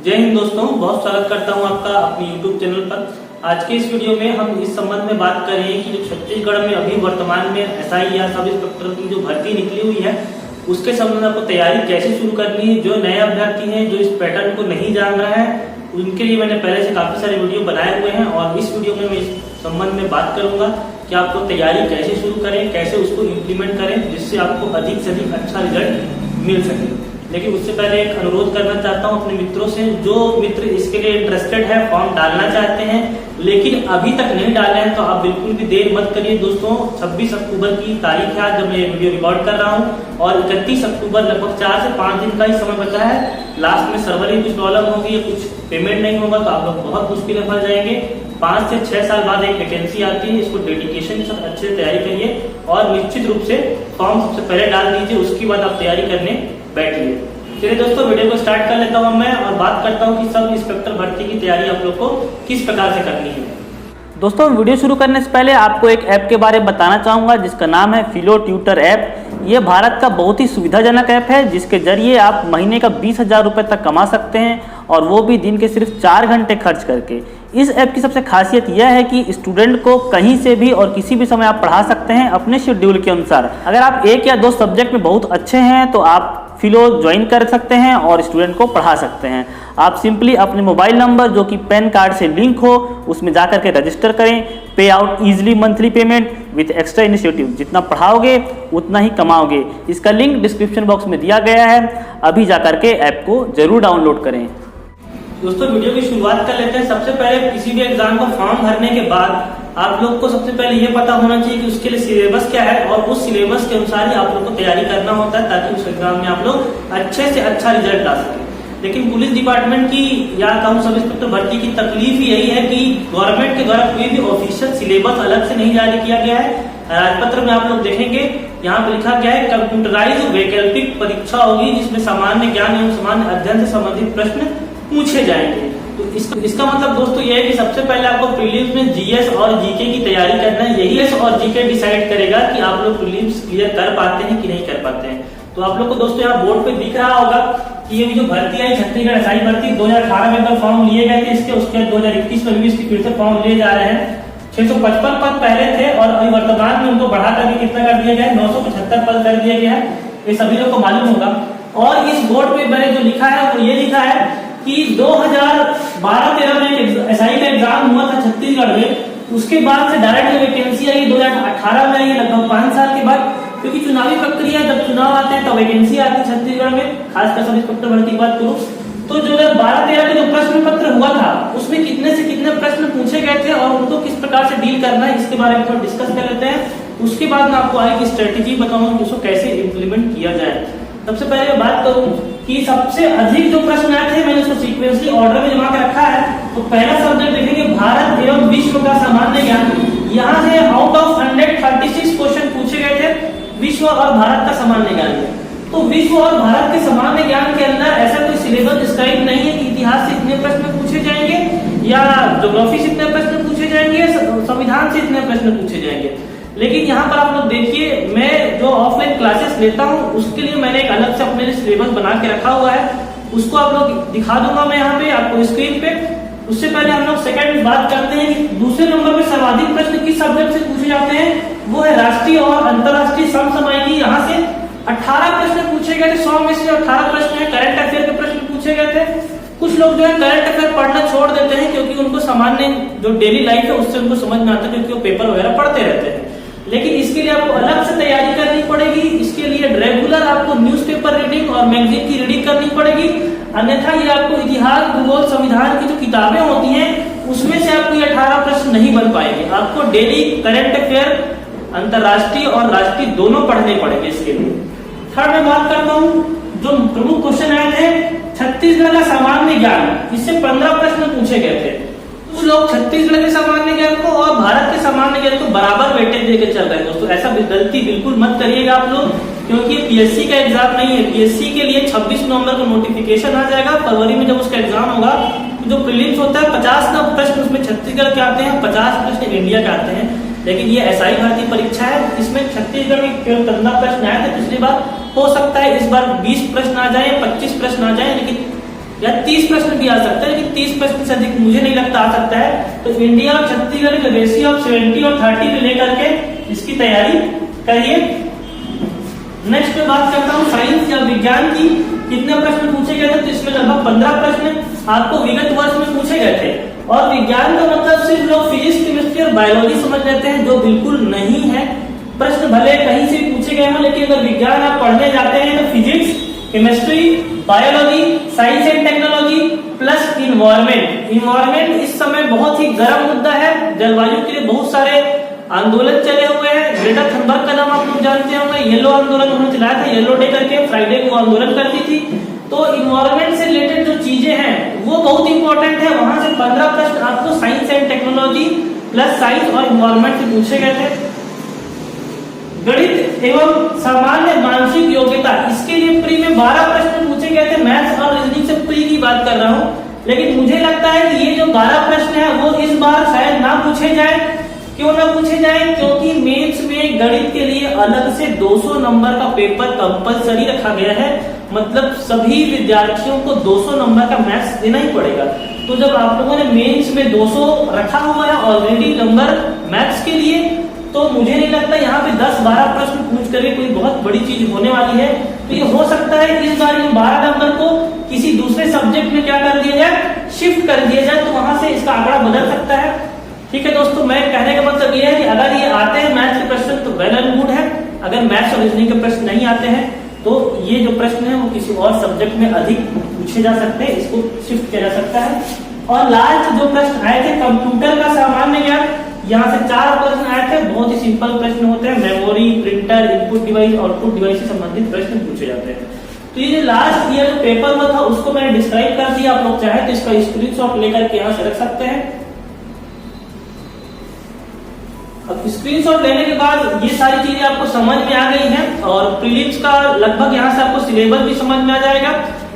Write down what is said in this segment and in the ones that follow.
जय हिंद दोस्तों, बहुत स्वागत करता हूं आपका अपने YouTube चैनल पर। आज के इस वीडियो में हम इस संबंध में बात करें कि जो छत्तीसगढ़ में अभी वर्तमान में एसआई या सब इंस्पेक्टर की जो भर्ती निकली हुई है उसके संबंध में आपको तैयारी कैसे शुरू करनी है। जो नए अभ्यर्थी हैं जो इस पैटर्न को नहीं जान रहा है उनके लिए मैंने पहले से काफी सारे वीडियो बनाए हुए हैं और इस वीडियो में मैं इस संबंध में बात करूंगा कि आपको तैयारी कैसे शुरू करें, कैसे उसको इम्प्लीमेंट करें जिससे आपको अधिक से अधिक अच्छा रिजल्ट मिल सके। लेकिन उससे पहले एक अनुरोध करना चाहता हूं अपने मित्रों से, जो मित्र इसके लिए इंटरेस्टेड है, फॉर्म डालना चाहते हैं लेकिन अभी तक नहीं डाले हैं तो आप बिल्कुल भी देर मत करिए दोस्तों। 26 अक्टूबर की तारीख है आज जब मैं वीडियो रिकॉर्ड कर रहा हूं और 31 अक्टूबर लगभग 4 से 5 दिन का ही समय बचा है। लास्ट में सर्वर ही कुछ प्रॉब्लम होगी या कुछ पेमेंट नहीं होगा तो आप लोग बहुत मुश्किल में फंस जाएंगे। 5 से 6 साल बाद एक वैकेंसी आती है, इसको डेडिकेशन के साथ अच्छे से तैयारी करिए और निश्चित रूप से फॉर्म सबसे पहले डाल दीजिए, उसके बाद आप तैयारी करने बैठिए। चलिए दोस्तों, वीडियो को स्टार्ट कर लेता हूं मैं और बात करता हूं कि सब इंस्पेक्टर भर्ती की तैयारी आप लोग को किस प्रकार से करनी है। दोस्तों, वीडियो शुरू करने से पहले आपको एक ऐप के बारे में बताना चाहूँगा जिसका नाम है फिलो ट्यूटर ऐप। ये भारत का बहुत ही सुविधाजनक ऐप है जिसके जरिए आप महीने का 20,000 रुपये तक कमा सकते हैं और वो भी दिन के सिर्फ 4 घंटे खर्च करके। इस ऐप की सबसे खासियत यह है कि स्टूडेंट को कहीं से भी और किसी भी समय आप पढ़ा सकते हैं अपने शेड्यूल के अनुसार। अगर आप 1 या 2 सब्जेक्ट में बहुत अच्छे हैं तो आप फिलो ज्वाइन कर सकते हैं और स्टूडेंट को पढ़ा सकते हैं। आप सिंपली अपने मोबाइल नंबर जो कि पैन कार्ड से लिंक हो उसमें जाकर के रजिस्टर करें। पे out easily monthly payment with extra initiative, जितना पढ़ाओगे उतना ही कमाओगे। इसका लिंक डिस्क्रिप्शन बॉक्स में दिया गया है, अभी जाकर के ऐप को जरूर डाउनलोड करें। दोस्तों, वीडियो की शुरुआत कर लेते हैं। सबसे पहले किसी भी एग्जाम का फॉर्म भरने के बाद आप लोग को सबसे पहले ये पता होना चाहिए कि उसके लिए सिलेबस क्या है और उस सिलेबस के अनुसार ही आप लोग को तैयारी करना होता है ताकि उस एग्जाम में आप लोग अच्छे से अच्छा रिजल्ट ला सकें। लेकिन पुलिस डिपार्टमेंट की या कहूँ सब इंस्पेक्टर भर्ती की तकलीफ यही है कि गवर्नमेंट के द्वारा कोई भी ऑफिशियल सिलेबस अलग से नहीं जारी किया गया है। राजपत्र में आप लोग देखेंगे यहाँ पर लिखा गया है कंप्यूटराइज वैकल्पिक परीक्षा होगी जिसमें सामान्य ज्ञान एवं सामान्य अध्ययन से संबंधित प्रश्न पूछे जाएंगे। तो इसका मतलब दोस्तों ये है कि सबसे पहले आपको प्रीलिम्स में जीएस और जीके की तैयारी करना है। यही एस और जीके डिसाइड करेगा कि आप लोग प्रीलिम्स क्लियर कर पाते हैं कि नहीं कर पाते हैं। तो आप लोग को दोस्तों यहाँ बोर्ड पे दिख रहा होगा कि ये जो भर्ती आई छत्तीसगढ़ एसआई भर्ती 2018 में अगर फॉर्म लिए गए थे इसके, उसके 2021 में भी इसके फिर से फॉर्म लिए जा रहे हैं। 655 पद पहले थे और अभी वर्तमान में उनको बढ़ा करके कितना कर दिया गया है, 975 पद कर दिया गया है। ये सभी लोग को मालूम होगा। और इस बोर्ड पे मैंने जो लिखा है वो ये लिखा है कि 2012-13 में एसआई का एग्जाम हुआ था छत्तीसगढ़ में, उसके बाद से डायरेक्ट वैकेंसी आई 2018 में आई, लगभग 5 साल के बाद। क्योंकि चुनावी प्रक्रिया जब चुनाव आते हैं तब वैकेंसी आती है छत्तीसगढ़ में, खासकर सब इंस्पेक्टर भर्ती की बात करूं तो 2012-13 का जो प्रश्न पत्र हुआ था उसमें कितने से कितने प्रश्न पूछे गए थे और उनको किस प्रकार से डील करना है इसके बारे में थोड़ा डिस्कस कर लेते हैं। उसके बाद मैं आपको आगे की स्ट्रेटेजी बताऊंगा कि उसको कैसे इम्प्लीमेंट किया जाए। सबसे पहले मैं बात करूं कि सबसे अधिक जो प्रश्न आए थे मैंने उसको सीक्वेंसली ऑर्डर में जमा के रखा है। तो पहला सब्जेक्ट देखेंगे भारत एवं विश्व का सामान्य ज्ञान। यहाँ से आउट ऑफ 136 क्वेश्चन पूछे गए थे विश्व और भारत का सामान्य ज्ञान में। तो विश्व और भारत के सामान्य ज्ञान के अंदर ऐसा कोई सिलेबस डिस्क्राइब नहीं है कि इतिहास से इतने प्रश्न पूछे जाएंगे या ज्योग्राफी से इतने प्रश्न पूछे जाएंगे या संविधान से इतने प्रश्न पूछे जाएंगे। लेकिन यहाँ पर आप लोग देखिए, मैं जो ऑफलाइन क्लासेस लेता हूँ उसके लिए मैंने एक अलग से अपने लिए सिलेबस बना के रखा हुआ है, उसको आप लोग दिखा दूंगा मैं यहाँ पे आपको स्क्रीन पे। उससे पहले हम लोग सेकंड बात करते हैं कि दूसरे नंबर पे सर्वाधिक प्रश्न किस सब्जेक्ट से पूछे जाते हैं, वो है राष्ट्रीय और अंतर्राष्ट्रीय समसामयिकी। यहाँ से 18 प्रश्न पूछे गए थे, 100 में से 18 प्रश्न है करंट अफेयर के प्रश्न पूछे गए थे। कुछ लोग जो है करंट अफेयर पढ़ना छोड़ देते हैं क्योंकि उनको सामान्य जो डेली लाइफ है उससे उनको समझ में आता है क्योंकि वो पेपर वगैरह पढ़ते रहते हैं। लेकिन इसके लिए आपको अलग से तैयारी करनी पड़ेगी। इसके लिए रेगुलर आपको न्यूज़पेपर रीडिंग और मैगजीन की रीडिंग करनी पड़ेगी, अन्यथा ये आपको इतिहास, भूगोल, संविधान की जो किताबें होती हैं उसमें से आपको ये 18 प्रश्न नहीं बन पाएंगे। आपको डेली करंट अफेयर अंतर्राष्ट्रीय और राष्ट्रीय दोनों पढ़ने पड़ेंगे। इसके लिए थर्ड में बात करता हूँ जो प्रमुख क्वेश्चन आए थे छत्तीसगढ़ का सामान्य ज्ञान, इससे 15 प्रश्न पूछे गए थे। कुछ लोग छत्तीसगढ़ के सामान्य ज्ञान को और भारत के सामान्य ज्ञान को बराबर वेटेज देकर चल रहे हैं। दोस्तों, ऐसा गलती बिल्कुल मत करिएगा आप लोग, क्योंकि पीएससी का एग्जाम नहीं है। पीएससी के लिए 26 नवंबर को नोटिफिकेशन आ जाएगा। फरवरी में जब उसका एग्जाम होगा तो जो प्रीलिम्स होता है 50 का प्रश्न उसमें छत्तीसगढ़ के आते हैं, 50 प्रश्न इंडिया के आते हैं। लेकिन ये एसआई भर्ती परीक्षा है, इसमें छत्तीसगढ़ में केवल 15 प्रश्न आए थे पिछली बार। हो सकता है इस बार 20 प्रश्न आ जाए, 25 प्रश्न आ जाए, लेकिन या 30 प्रश्न भी आ सकता है, लेकिन 30 प्रश्न से अधिक मुझे नहीं लगता आ सकता है। तो इंडिया और छत्तीसगढ़ के रेशियो ऑफ 70 और 30 को लेकर के इसकी तैयारी करिए। नेक्स्ट में बात करता हूँ साइंस या विज्ञान की। कितने प्रश्न पूछे गए थे? तो इसमें लगभग 15 प्रश्न आपको विगत वर्ष में पूछे गए थे। और विज्ञान का मतलब सिर्फ लोग फिजिक्स, केमिस्ट्री और बायोलॉजी समझ लेते हैं, जो बिल्कुल नहीं है। प्रश्न भले कहीं से पूछे गए हों, लेकिन अगर विज्ञान आप पढ़ने जाते हैं तो physics, chemistry, biology, science and technology plus environment. Environment इस समय बहुत ही गर्म मुद्दा है। जलवायु के लिए बहुत सारे आंदोलन चले हुए हैं। ग्रेटा थनबर्ग का नाम आप लोग जानते होंगे। येलो आंदोलन उन्होंने चलाया था, येलो डे करके, फ्राइडे को आंदोलन करती थी। तो इन्वायरमेंट से रिलेटेड जो चीजें हैं वो बहुत इंपॉर्टेंट है। वहां से 15 प्रश्न आपको science and technology plus science और इन्वायरमेंट से पूछे गए थे। गणित एवं सामान्य मानसिक योग्यता, इसके लिए प्री में 12 प्रश्न पूछे गए थे। मैथ्स और रीजनिंग से प्री की बात कर रहा हूँ, लेकिन मुझे लगता है कि ये जो 12 प्रश्न है वो इस बार शायद ना पूछे जाए। क्यों ना पूछे जाए? क्योंकि मेंस में गणित के लिए अलग से 200 नंबर का पेपर कंपलसरी रखा गया है। मतलब सभी विद्यार्थियों को 200 नंबर का मैथ्स देना ही पड़ेगा। तो जब आप लोगों ने मेंस में 200 रखा हुआ है ऑलरेडी नंबर मैथ्स के लिए, तो मुझे नहीं लगता यहाँ पे 10-12 प्रश्न पूछ करके कोई बहुत बड़ी चीज होने वाली है। तो ये हो सकता है इस बार इन 12 नंबर को किसी दूसरे सब्जेक्ट में क्या कर दिया जाए, शिफ्ट कर दिया जाए, तो वहां से इसका आंकड़ा बदल सकता है। ठीक है दोस्तों, मैं कहने का मतलब ये है कि अगर ये आते हैं मैथ्स के प्रश्न तो वेल एंड गुड है। अगर मैथ्स और रीजनिंग के प्रश्न नहीं आते हैं तो ये जो प्रश्न है वो किसी और सब्जेक्ट में अधिक पूछे जा सकते हैं, इसको शिफ्ट किया जा सकता है। और लास्ट जो प्रश्न आए थे कंप्यूटर का सामान्य ज्ञान, यहाँ से 4 प्रश्न आए थे। बहुत ही सिंपल प्रश्न होते हैं। Memory, printer, input device, output device से संबंधित प्रश्न पूछे जाते हैं। तो ये जो लास्ट ईयर जो पेपर हुआ था उसको मैंने डिस्क्राइब कर दिया। आप लोग चाहे तो इसका स्क्रीनशॉट लेकर के यहाँ से रख सकते हैं। अब स्क्रीनशॉट लेने के बाद ये सारी चीजें आपको समझ में आ गई हैं और प्रीलिम्स का लगभग यहाँ से आपको सिलेबस भी समझ में आ जाएगा।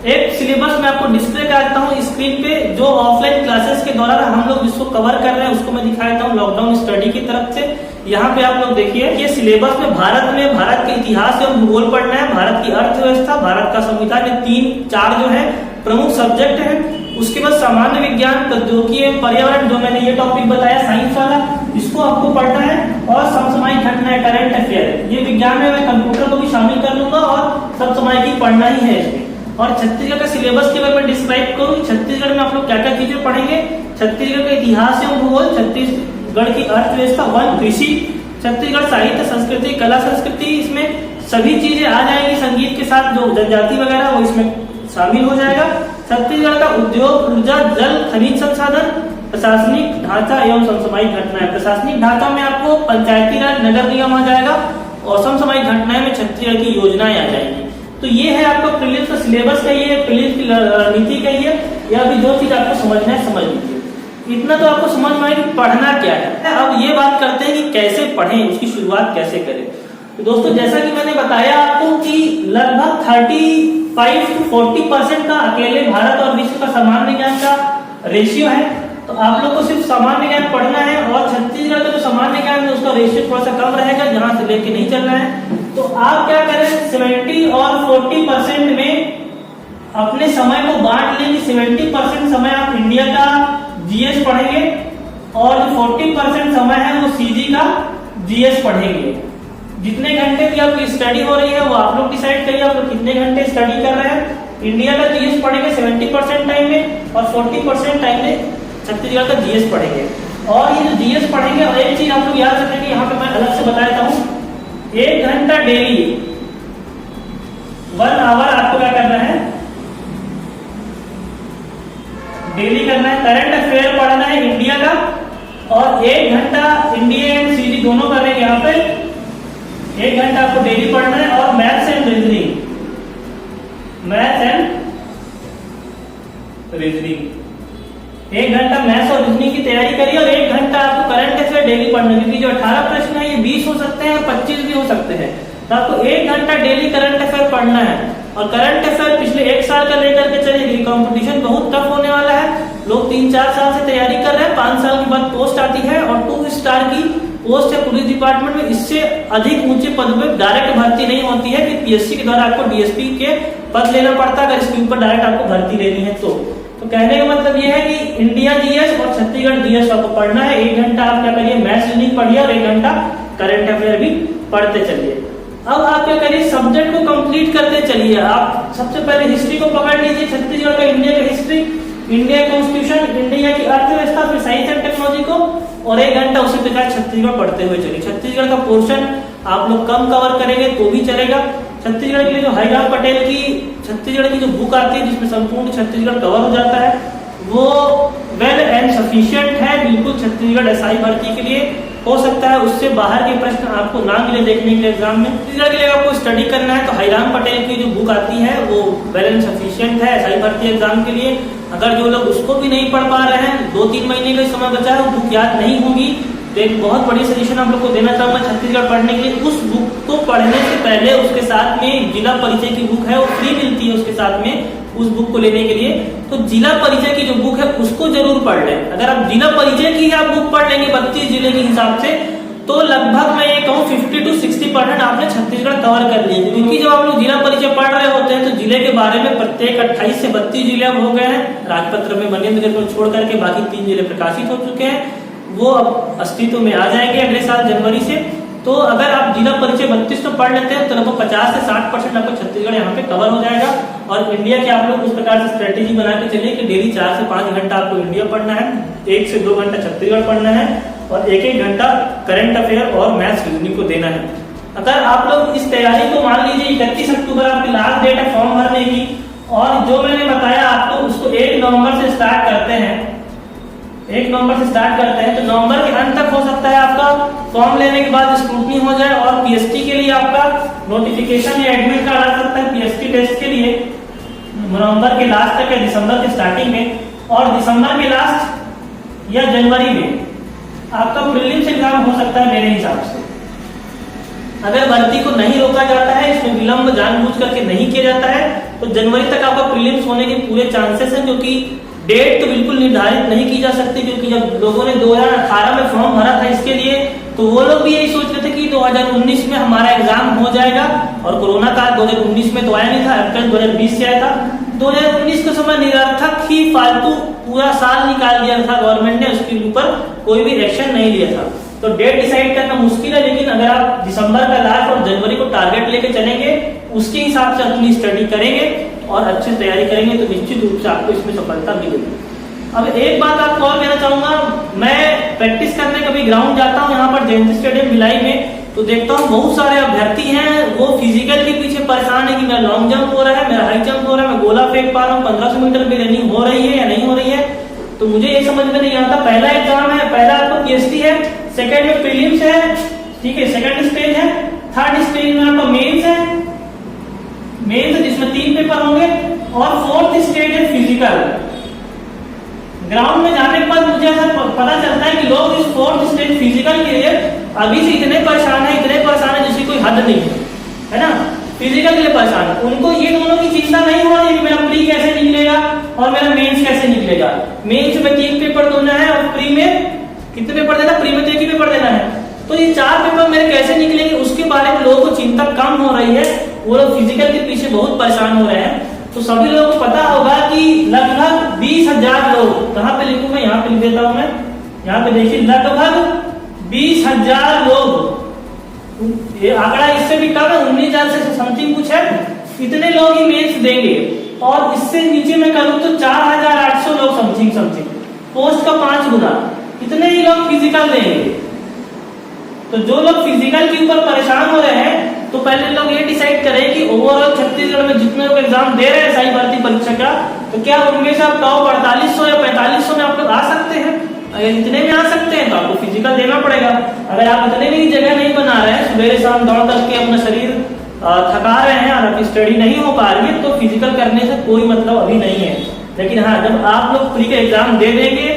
एक सिलेबस मैं आपको डिस्प्ले करता हूँ स्क्रीन पे, जो ऑफलाइन क्लासेस के दौरान हम लोग जिसको कवर कर रहे हैं उसको मैं दिखा देता हूँ लॉकडाउन स्टडी की तरफ से। यहाँ पे आप लोग देखिए, ये सिलेबस में भारत के इतिहास एवं भूगोल पढ़ना है, भारत की अर्थव्यवस्था, भारत का संविधान, ये 3-4 जो है प्रमुख सब्जेक्ट है। उसके बाद सामान्य विज्ञान, प्रौद्योगिकी एवं पर्यावरण, जो मैंने ये टॉपिक बताया साइंस वाला, इसको आपको पढ़ना है। और समसामयिक घटनाएं, करंट अफेयर, ये विज्ञान में मैं कंप्यूटर को भी शामिल कर लूंगा और समसामयिक पढ़ना ही है इसमें। और छत्तीसगढ़ का सिलेबस के बारे में डिस्क्राइब करूँ, छत्तीसगढ़ में आप लोग क्या क्या चीजें पढ़ेंगे। छत्तीसगढ़ का इतिहास एवं भूगोल, छत्तीसगढ़ की अर्थव्यवस्था, वन कृषि, छत्तीसगढ़ साहित्य संस्कृति, कला संस्कृति, इसमें सभी चीजें आ जाएंगी। संगीत के साथ जो जनजाति वगैरह वो इसमें शामिल हो जाएगा। छत्तीसगढ़ का उद्योग, ऊर्जा, जल, खनिज संसाधन, प्रशासनिक ढांचा एवं समसामयिक घटनाएं। प्रशासनिक ढांचा में आपको पंचायती राज, नगर निगम आ जाएगा और समसामयिक घटनाएं में छत्तीसगढ़ की योजनाएं आ जाएंगी। तो ये है आपका प्रीलिम्स का सिलेबस कहिए, प्रीलिम्स की रणनीति कहिए, या भी जो चीज आपको समझना है समझ लीजिए। इतना तो आपको समझ में आए कि पढ़ना क्या है। अब ये बात करते हैं कि कैसे पढ़ें, उसकी शुरुआत कैसे करें। तो दोस्तों जैसा कि मैंने बताया आपको कि लगभग 35 से 40% का अकेले भारत और विश्व का सामान्य ज्ञान का रेशियो है। तो आप लोग को सिर्फ सामान्य ज्ञान पढ़ना है और छत्तीसगढ़ का जो सामान्य ज्ञान है उसका रेशियो थोड़ा सा कम रहेगा, जहां से लेके नहीं चलना है। तो आप क्या करें, 70 और 40% में अपने समय को बांट लेंगे। 70% समय आप इंडिया का जीएस पढ़ेंगे और 40% समय है वो सीजी का जीएस पढ़ेंगे। जितने घंटे की आपकी स्टडी हो रही है वो आप लोग डिसाइड करिए, आप लोग कितने घंटे स्टडी कर रहे हैं। इंडिया का जीएस पढ़ेंगे 70% टाइम में और 40% टाइम में छत्तीसगढ़ का जीएस पढ़ेंगे। और ये जो जीएस पढ़ेंगे, और एक चीज आप लोग याद रखेंगे, यहाँ पे मैं अलग से बता देता हूँ, 1 घंटा डेली 1 आवर आपको क्या करना है, डेली करना है। करंट अफेयर पढ़ना है इंडिया का और 1 घंटा इंडिया एंड सीजी दोनों करेंगे। यहाँ पे 1 घंटा आपको डेली पढ़ना है। और maths and reasoning, maths and reasoning 1 घंटा मैथ्स और रीजनिंग की तैयारी करिए और 1 घंटा आपको करंट अफेयर डेली पढ़ना है। क्योंकि जो 18 प्रश्न है ये 20 हो सकते हैं, 25 भी हो सकते हैं। तो आपको 1 घंटा डेली करंट अफेयर पढ़ना है। और करंट अफेयर पिछले 1 साल का लेकर के चलिए, कंपटीशन बहुत टफ होने वाला है। लोग 3-4 साल से तैयारी कर रहे हैं, 5 साल के बाद पोस्ट आती है और 2 स्टार की पोस्ट है पुलिस डिपार्टमेंट में, इससे अधिक ऊंचे पद पे डायरेक्ट भर्ती नहीं होती है कि पीएससी के द्वारा आपको डीएसपी के पद लेना पड़ता है अगर इसके ऊपर डायरेक्ट आपको भर्ती लेनी है। तो कहने का मतलब ये है कि इंडिया जीएस और छत्तीसगढ़ जीएस आपको पढ़ना है। 1 घंटा आप क्या करिए, मैथ्स रीजनिंग पढ़िए और 1 घंटा करंट अफेयर भी पढ़ते चलिए। अब आप क्या करिए, सब्जेक्ट को कंप्लीट करते चलिए। आप सबसे पहले हिस्ट्री को पकड़ लीजिए, छत्तीसगढ़ का इंडिया का हिस्ट्री, इंडिया कॉन्स्टिट्यूशन, इंडिया की अर्थव्यवस्था, फिर साइंस एंड टेक्नोलॉजी को, और 1 घंटा उसी प्रकार छत्तीसगढ़ पढ़ते हुए चलिए। छत्तीसगढ़ का पोर्शन आप लोग कम कवर करेंगे तो भी चलेगा। छत्तीसगढ़ के लिए जो हरिराम पटेल की छत्तीसगढ़ की जो बुक आती है जिसमें संपूर्ण छत्तीसगढ़ कवर हो जाता है, वो वेल एंड सफिशिएंट है बिल्कुल छत्तीसगढ़ एसआई भर्ती के लिए। हो सकता है उससे बाहर के प्रश्न आपको ना मिले देखने के लिए एग्जाम में। छत्तीसगढ़ के लिए आपको स्टडी करना है तो हरिराम पटेल की जो बुक आती है वो वेल एंड सफिशिएंट है एसआई भर्ती एग्जाम के लिए। अगर जो लोग उसको भी नहीं पढ़ पा रहे हैं, 2-3 महीने का समय बचा है, वो बुक याद नहीं होगी, तो एक बहुत बड़ी सजेशन आप लोग को देना चाहूंगा छत्तीसगढ़ पढ़ने के लिए। उस बुक को पढ़ने से पहले उसके साथ में जिला परिचय की बुक है, वो फ्री मिलती है उसके साथ में, उस बुक को लेने के लिए। तो जिला परिचय की जो बुक है उसको जरूर पढ़ लें। अगर आप जिला परिचय की आप बुक पढ़ लेंगे 32 जिले के हिसाब से, तो लगभग मैं ये कहूँ 50 to 60% आपने छत्तीसगढ़ कवर कर लिया। क्योंकि जब आप लोग जिला परिचय पढ़ रहे होते हैं तो जिले के बारे में प्रत्येक 28 से 32 जिले अब हो गए हैं, राजपत्र में मनेन्द्रगढ़ को छोड़ करके बाकी 3 जिले प्रकाशित हो चुके हैं, वो अब अस्तित्व में आ जाएंगे अगले साल जनवरी से। तो अगर आप जिला परिचय 32 तो पढ़ लेते हैं तो लगभग 50 से 60% आपको छत्तीसगढ़ यहाँ पे कवर हो जाएगा। और इंडिया के आप लोग उस प्रकार से स्ट्रेटेजी बना के चलिए कि डेली 4 से 5 घंटा आपको इंडिया पढ़ना है, 1 से 2 घंटा छत्तीसगढ़ पढ़ना है, और 1-1 घंटा करंट अफेयर और मैथ्स रीजनिंग को देना है। अगर आप लोग इस तैयारी को मान लीजिए 31 अक्टूबर आपकी लास्ट डेट है फॉर्म भरने की, और जो मैंने बताया आपको उसको 1 नवंबर से स्टार्ट करते हैं, 1 नवंबर से स्टार्ट करते हैं, तो नवंबर के अंत तक हो सकता है आपका फॉर्म लेने के बाद स्क्रूटनी हो जाए, और पीएसटी के लिए आपका नोटिफिकेशन या एडमिट कार्ड आ सकता है पीएसटी टेस्ट के लिए नवंबर के लास्ट तक या दिसंबर के स्टार्टिंग में, और दिसंबर के लास्ट या जनवरी में आपका प्रीलिम्स एग्जाम हो सकता है मेरे हिसाब से। अगर भर्ती को नहीं रोका जाता है, इसमें विलंब जानबूझ करके नहीं किया जाता है, तो जनवरी तक आपका प्रीलिम्स होने के पूरे चांसेस हैं। क्योंकि डेट तो बिल्कुल निर्धारित नहीं की जा सकती, क्योंकि जब लोगों ने 2018 में फॉर्म भरा था इसके लिए, तो वो लोग भी यही सोच रहे थे कि 2019 में हमारा एग्जाम हो जाएगा, और कोरोना काल 2019 में तो आया नहीं था, अप्रैल 2020 से आया था। 2019 का समय निरर्थक ही फालतू पूरा साल निकाल दिया था गवर्नमेंट ने, उसके ऊपर कोई भी एक्शन नहीं लिया था। तो डेट डिसाइड करना मुश्किल है, लेकिन अगर आप दिसंबर का लास्ट और जनवरी को टारगेट लेके चलेंगे, उसके हिसाब से अपनी स्टडी करेंगे और अच्छी तैयारी करेंगे, तो निश्चित रूप से आपको इसमें सफलता मिलेगी। अब एक बात आपको और कहना चाहूंगा, मैं प्रैक्टिस करने कभी ग्राउंड जाता हूँ यहाँ पर जयंती स्टेडियम भिलाई में, तो देखता हूँ बहुत सारे अभ्यर्थी हैं, वो फिजिकल के पीछे परेशान है कि मेरा लॉन्ग जंप हो रहा है, मेरा हाई जंप हो रहा है, मैं गोला फेंक पा रहा हूँ, 1500 मीटर में रनिंग हो रही है या नहीं हो रही है। तो मुझे ये समझ में नहीं आता, पहला एग्जाम है, पहला आपको पीएसटी है, सेकंड में प्रीलिम्स है, ठीक है, सेकंड स्टेज है, थर्ड स्टेज में आपका मेंस है, मेंस जिसमें 3 पेपर होंगे, और फोर्थ स्टेज है फिजिकल। ग्राउंड में जाने के बाद मुझे ऐसा पता चलता है कि लोग इस फोर्थ स्टेज फिजिकल के लिए अभी से इतने परेशान है जिसकी कोई हद नहीं है ना। फिजिकल के लिए परेशान है, उनको ये दोनों की चिंता नहीं हो रही कि मेरा प्री कैसे निकलेगा और मेरा मेंस कैसे निकलेगा। मेंस में 3 पेपर देना है और प्री में कितने पेपर देना, प्री में तो 1 ही पेपर देना है, तो ये 4 पेपर मेरे कैसे निकलेंगे उसके बारे में लोगों को चिंता कम हो रही है। वो लोग फिजिकल के पीछे बहुत परेशान हो रहे हैं। तो सभी लोगों को पता होगा कि लगभग 20,000 लोग, कहाँ पे लिखूं मैं, यहाँ पे लिख देता हूं मैं, यहाँ पे देखिए लगभग 20,000 लोग, ये आंकड़ा इससे भी कम है, 19,000 से समथिंग कुछ है, इतने लोग ही मेंस देंगे। और इससे नीचे में करूं तो 4,800 लोग समथिंग पोस्ट का 5 गुना, इतने ही लोग फिजिकल देंगे। तो जो लोग फिजिकल के ऊपर परेशान हो रहे हैं, तो पहले लोग ये डिसाइड करें कि ओवरऑल छत्तीसगढ़ में जितने लोग एग्जाम दे रहे हैं सही भर्ती परीक्षा का, तो क्या उनमें से आप टॉप 4800 या 4500 में आप लोग आ सकते हैं। अगर इतने में आ सकते हैं तो आपको फिजिकल देना पड़ेगा। अगर आप इतने में ही जगह नहीं बना रहे हैं, सुबह शाम दौड़ करके अपना शरीर थका रहे हैं और आपकी स्टडी नहीं हो पा रही है, तो फिजिकल करने से कोई मतलब अभी नहीं है। लेकिन हाँ, जब आप लोग प्री का एग्जाम दे देंगे,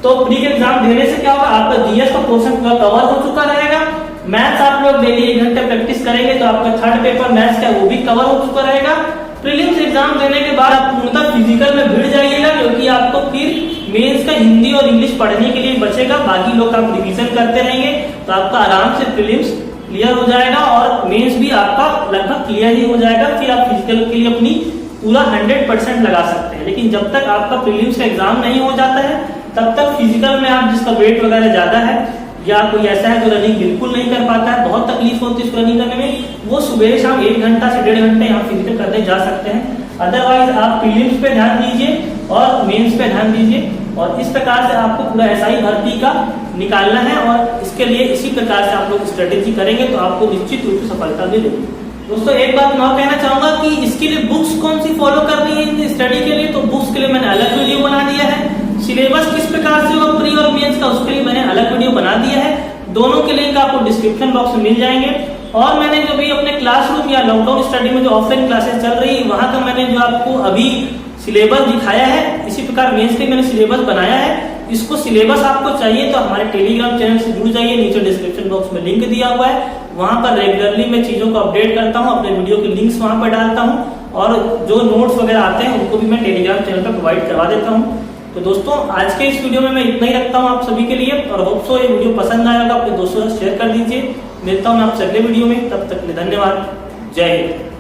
तो प्री के एग्जाम देने से क्या होगा, आपका जीएस का पोर्शन पूरा कवर हो चुका रहेगा। मैथ्स आप लोग डेली 1 घंटे प्रैक्टिस करेंगे तो आपका थर्ड पेपर मैथ्स का वो भी कवर हो चुका रहेगा। प्रीलिम्स एग्जाम देने के बाद आप पूर्णतः फिजिकल में भिड़ जाइएगा, क्योंकि आपको फिर मेंस का हिंदी और इंग्लिश पढ़ने के लिए बचेगा, बाकी लोग आप रिवीजन करते रहेंगे तो आपका आराम से प्रीलिम्स क्लियर हो जाएगा और मेंस भी आपका लगभग क्लियर ही हो जाएगा। फिर आप फिजिकल के लिए अपनी पूरा 100% लगा सकते हैं। लेकिन जब तक आपका प्रीलिम्स का एग्जाम नहीं हो जाता है तब तक फिजिकल में आप जिसका वेट वगैरह ज्यादा है या कोई ऐसा है जो रनिंग बिल्कुल नहीं कर पाता है, बहुत तकलीफ होती है उसको रनिंग करने में, वो सुबह शाम 1 घंटा से 1.5 घंटे यहाँ फिजिकल करने जा सकते हैं। अदरवाइज आप प्रीलिम्स पे ध्यान दीजिए और मेंस पे ध्यान दीजिए और इस प्रकार से आपको पूरा एसआई भर्ती का निकालना है और इसके लिए इसी प्रकार से आप लोग स्ट्रेटेजी करेंगे तो आपको निश्चित रूप से सफलता मिलेगी। दोस्तों एक बात मैं कहना चाहूंगा कि इसके लिए बुक्स कौन सी फॉलो करनी है स्टडी के लिए, तो बुक्स के लिए मैंने अलग वीडियो बना दिया है। सिलेबस किस प्रकार से होगा प्री और मेंस का, उसके लिए मैंने अलग वीडियो बना दिया है। दोनों के लिंक आपको डिस्क्रिप्शन बॉक्स में मिल जाएंगे। और मैंने जो भी अपने क्लासरूम या लॉकडाउन स्टडी में जो ऑफलाइन क्लासेस चल रही है वहां का मैंने जो आपको अभी सिलेबस दिखाया है, इसी प्रकार मेंस के मैंने सिलेबस बनाया है। इसको सिलेबस आपको चाहिए तो हमारे टेलीग्राम चैनल से जुड़ जाइए, नीचे डिस्क्रिप्शन बॉक्स में लिंक दिया हुआ है, वहां पर रेगुलरली मैं चीजों को अपडेट करता हूं, अपने वीडियो के लिंक्स वहां पर डालता हूं और जो नोट्स वगैरह आते हैं उनको भी मैं टेलीग्राम चैनल पर प्रोवाइड करवा देता हूं। तो दोस्तों आज के इस वीडियो में मैं इतना ही रखता हूं आप सभी के लिए और होप सो ये वीडियो पसंद आएगा, अपने दोस्तों से शेयर कर दीजिए। मिलता हूं मैं आपसे अगले वीडियो में, तब तक के लिए धन्यवाद। जय हिंद।